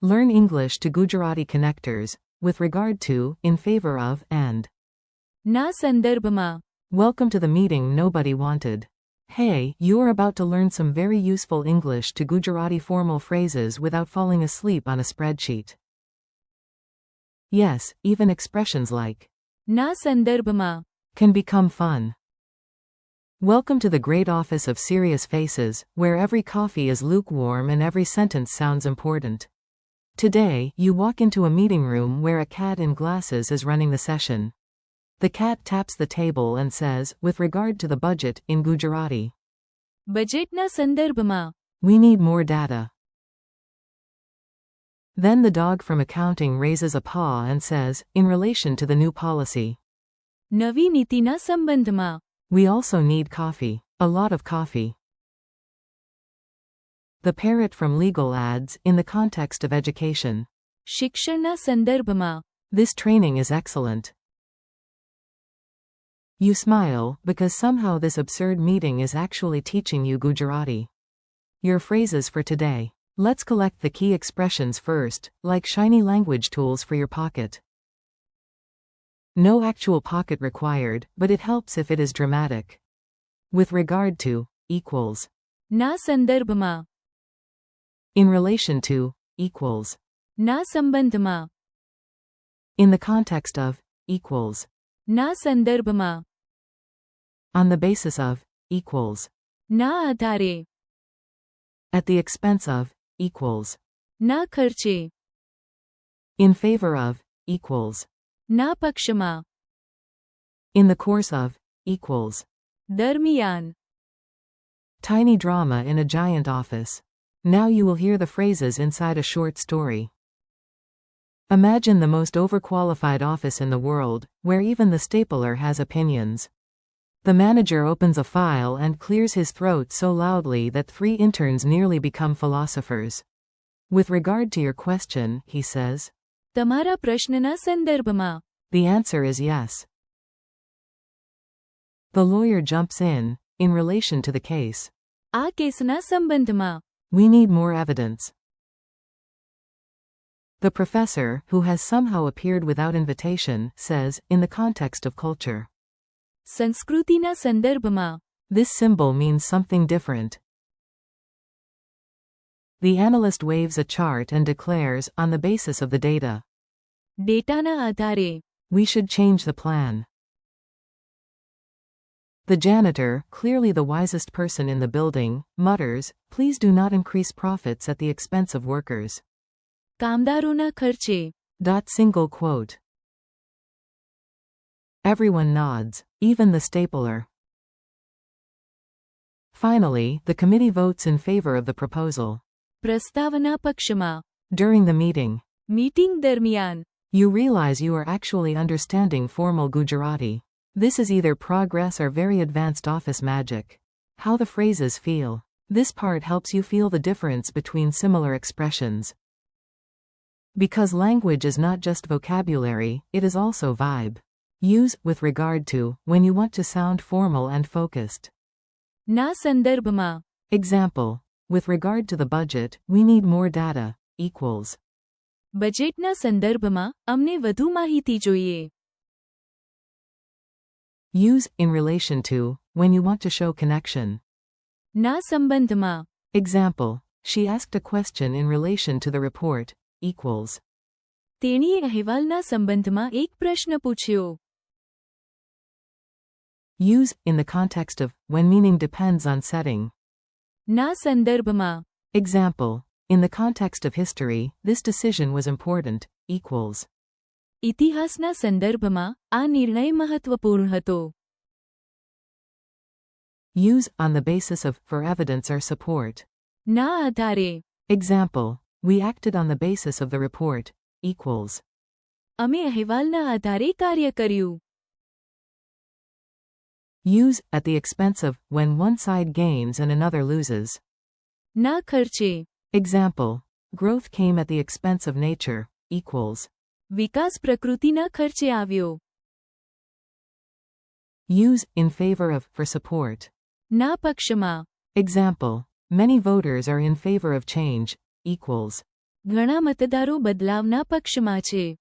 Learn English to Gujarati Connectors, with regard to, in favor of, and. ના સંદર્ભમાં. Welcome to the meeting nobody wanted. Hey, you are about to learn some very useful English to Gujarati formal phrases without falling asleep on a spreadsheet. Yes, even expressions like ના સંદર્ભમાં. can become fun. Welcome to the great office of serious faces, where every coffee is lukewarm and every sentence sounds important. Today, you walk into a meeting room where a cat in glasses is running the session. The cat taps the table and says, with regard to the budget, in Gujarati. બજેટના સંદર્ભમાં. We need more data. Then the dog from accounting raises a paw and says, in relation to the new policy. નવી નીતિના સંબંધમાં. We also need coffee. A lot of coffee. The parrot from legal adds, in the context of education. શિક્ષણના સંદર્ભમાં. This training is excellent. You smile, because somehow this absurd meeting is actually teaching you Gujarati. Your phrases for today. Let's collect the key expressions first, like shiny language tools for your pocket. No actual pocket required, but it helps if it is dramatic. With regard to, equals. ના સંદર્ભમાં. In relation to, equals. ના સંબંધમાં. In the context of, equals. ના સંદર્ભમાં. On the basis of, equals. ના આધારે. At the expense of, equals. ના ખર્ચે. In favor of, equals. ના પક્ષમાં. In the course of, equals. દરમિયાન. Tiny drama in a giant office. Now you will hear the phrases inside a short story. Imagine the most overqualified office in the world, where even the stapler has opinions. The manager opens a file and clears his throat so loudly that 3 interns nearly become philosophers. With regard to your question, he says. તમારા પ્રશ્નના સંદર્ભમાં. The answer is yes. The lawyer jumps in relation to the case. આ કેસના સંબંધમાં. We need more evidence. The professor, who has somehow appeared without invitation, says, in the context of culture. સંસ્કૃતિના સંદર્ભમાં. This symbol means something different. The analyst waves a chart and declares, on the basis of the data. ડેટાના આધારે. We should change the plan. The janitor, clearly the wisest person in the building, mutters, please do not increase profits at the expense of workers. કામદારોના ખર્ચે. Single quote. Everyone nods, even the stapler. Finally, the committee votes in favor of the proposal. પ્રસ્તાવના પક્ષમાં. During the meeting, meeting દરમિયાન. you realize you are actually understanding formal Gujarati. This is either progress or very advanced office magic. How the phrases feel. This part helps you feel the difference between similar expressions. Because language is not just vocabulary, it is also vibe. Use, with regard to, when you want to sound formal and focused. ના સંદર્ભમાં. Example. With regard to the budget, we need more data, equals. બજેટના સંદર્ભમાં, અમને વધુ માહિતી જોઈએ. Use, in relation to, when you want to show connection. ના સંબંધમાં. Example. She asked a question in relation to the report, equals. તેણીએ અહેવાલના સંબંધમાં એક પ્રશ્ન પૂછ્યો. Use, in the context of, when meaning depends on setting. ના સંદર્ભમાં. Example. In the context of history, this decision was important, equals. ઇતિહાસના સંદર્ભમાં, આ નિર્ણય મહત્વપૂર્ણ હતો. Use, on the basis of, for evidence or support. ના આધારે. Example. We acted on the basis of the report, equals. અમે અહેવાલના આધારે કાર્ય કર્યું. Use, at the expense of, when one side gains and another loses. ના ખર્ચે. Example. Growth came at the expense of nature, equals. વિકાસ પ્રકૃતિના ખર્ચે આવ્યો. Use, in favor of, for support. ના પક્ષમાં. Example. Many voters are in favor of change, equals. ઘણા મતદારો બદલાવના પક્ષમાં છે.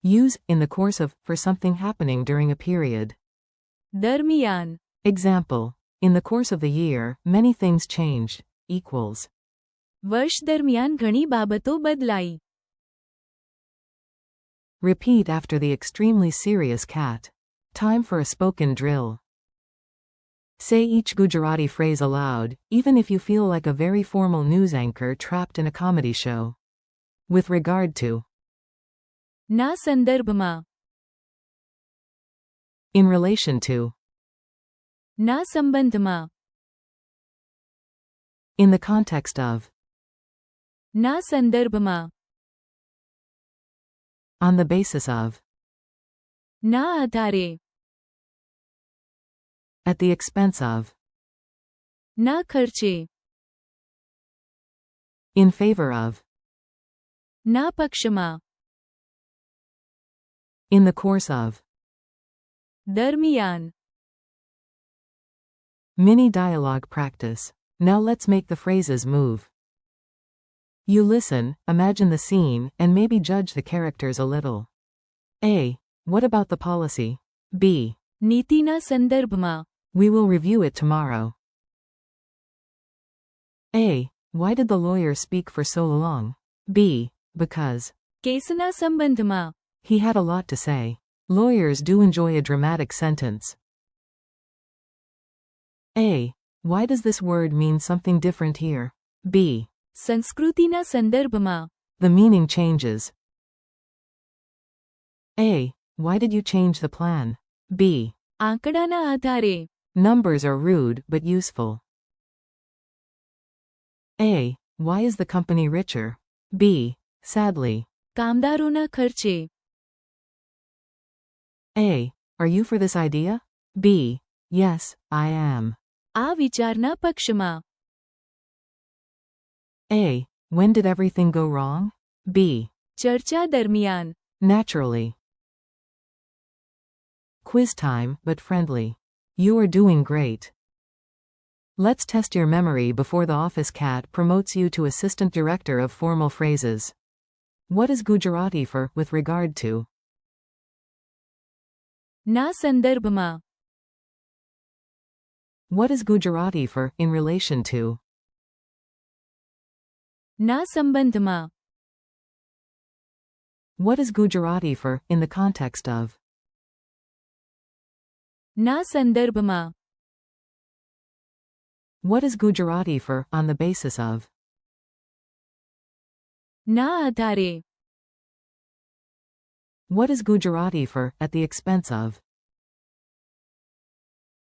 Use in the course of for something happening during a period. દરમિયાન. Example. In the course of the year, many things changed. Equals. વર્ષ દરમિયાન ઘણી બાબતો બદલાઈ. Repeat after the extremely serious cat. Time for a spoken drill. Say each Gujarati phrase aloud, even if you feel like a very formal news anchor trapped in a comedy show. With regard to. ના સંદર્ભમાં. In relation to. ના સંબંધમાં. In the context of. ના સંદર્ભમાં. On the basis of. ના આધારે. At the expense of. ના ખર્ચે. In favor of. ના પક્ષમાં. In the course of. દરમિયાન. Mini dialogue practice. Now let's make the phrases move. You listen, imagine the scene, and maybe judge the characters a little. A. What about the policy? B. નીતિના સંદર્ભમાં. We will review it tomorrow. A. Why did the lawyer speak for so long? B. Because. કેસના સંબંધમાં. He had a lot to say. Lawyers do enjoy a dramatic sentence. A. Why does this word mean something different here? B. સંસ્કૃતિના સંદર્ભમાં. The meaning changes. A. Why did you change the plan? B. આંકડાના આધારે. Numbers are rude but useful. A. Why is the company richer? B. Sadly. કામદારોના ખર્ચે. A. Are you for this idea? B. Yes, I am. આ વિચારના પક્ષમાં. A. When did everything go wrong? B. ચર્ચા દરમિયાન. Naturally. Quiz time, but friendly. You are doing great. Let's test your memory before the office cat promotes you to assistant director of formal phrases. What is Gujarati for with regard to? ના સંદર્ભમાં. What is Gujarati for in relation to? ના સંબંધમાં. What is Gujarati for in the context of? ના સંદર્ભમાં. What is Gujarati for on the basis of? ના આધારે. What is Gujarati for at the expense of?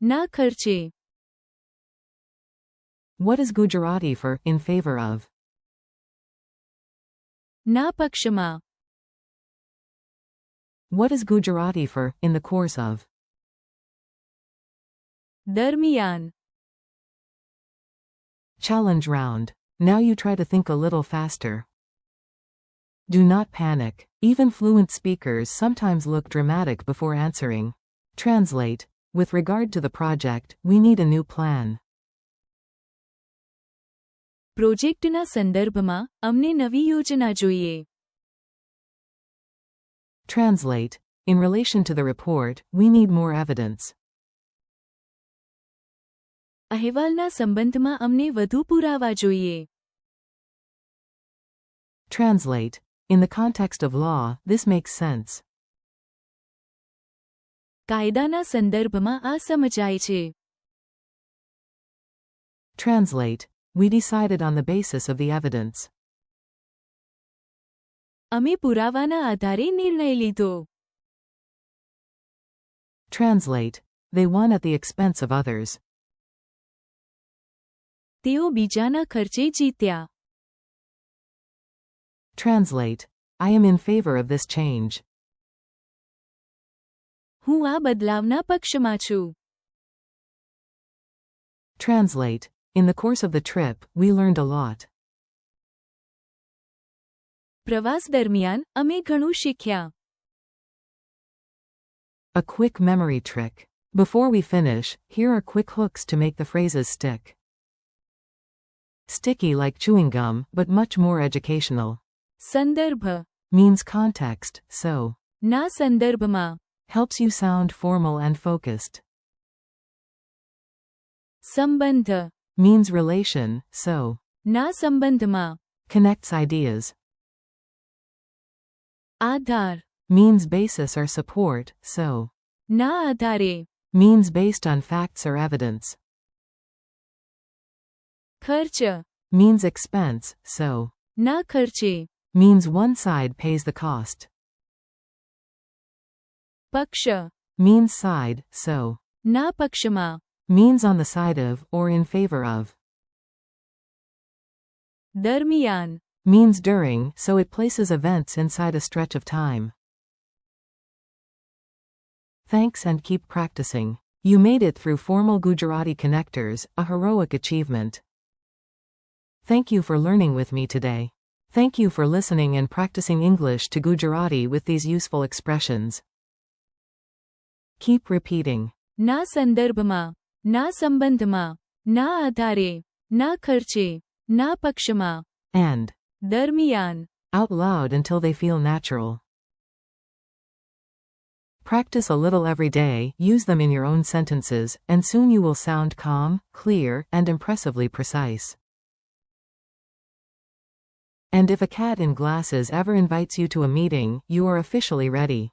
ના ખર્ચે. What is Gujarati for in favor of? ના પક્ષમાં. What is Gujarati for in the course of? દરમિયાન. Challenge round. Now you try to think a little faster. Do not panic. Even fluent speakers sometimes look dramatic before answering. Translate. With regard to the project, we need a new plan. પ્રોજેક્ટના સંદર્ભમાં અમને નવી યોજના જોઈએ. Translate. In relation to the report, we need more evidence. અહેવાલના સંબંધમાં અમને વધુ પુરાવા જોઈએ. Translate. In the context of law, this makes sense. કાયદાના સંદર્ભમાં આ સમજાય છે. Translate. We decided on the basis of the evidence. અમે પુરાવાના આધારે નિર્ણય લીધો. Translate. They won at the expense of others. તેઓ બીજાના ખર્ચે જીત્યા. Translate. I am in favor of this change. હું આ બદલાવના પક્ષમાં છું. Translate. In the course of the trip, we learned a lot. પ્રવાસ દરમિયાન અમે ઘણું શીખ્યા. A quick memory trick. Before we finish, here are quick hooks to make the phrases stick. sticky like chewing gum, but much more educational. સંદર્ભ Means context, so. ના સંદર્ભમાં. Helps you sound formal and focused. સંબંધ Means relation, so. ના સંબંધમાં. Connects ideas. Aadhaar Means basis or support, so. ના આધારે. Means based on facts or evidence. ખર્ચ Means expense, so. ના ખર્ચે. Means one side pays the cost. પક્ષ Means side, so. ના પક્ષમાં. Means on the side of, or in favor of. દરમિયાન Means during, so it places events inside a stretch of time. Thanks and keep practicing. You made it through formal Gujarati Connectors, a heroic achievement. Thank you for learning with me today. Thank you for listening and practicing English to Gujarati with these useful expressions. Keep repeating. ના સંદર્ભમાં. ના સંબંધમાં. ના આધારે. ના ખર્ચે. ના પક્ષમાં. And. દરમિયાન. Out loud until they feel natural. Practice a little every day, use them in your own sentences, and soon you will sound calm, clear, and impressively precise. And if a cat in glasses ever invites you to a meeting, you are officially ready.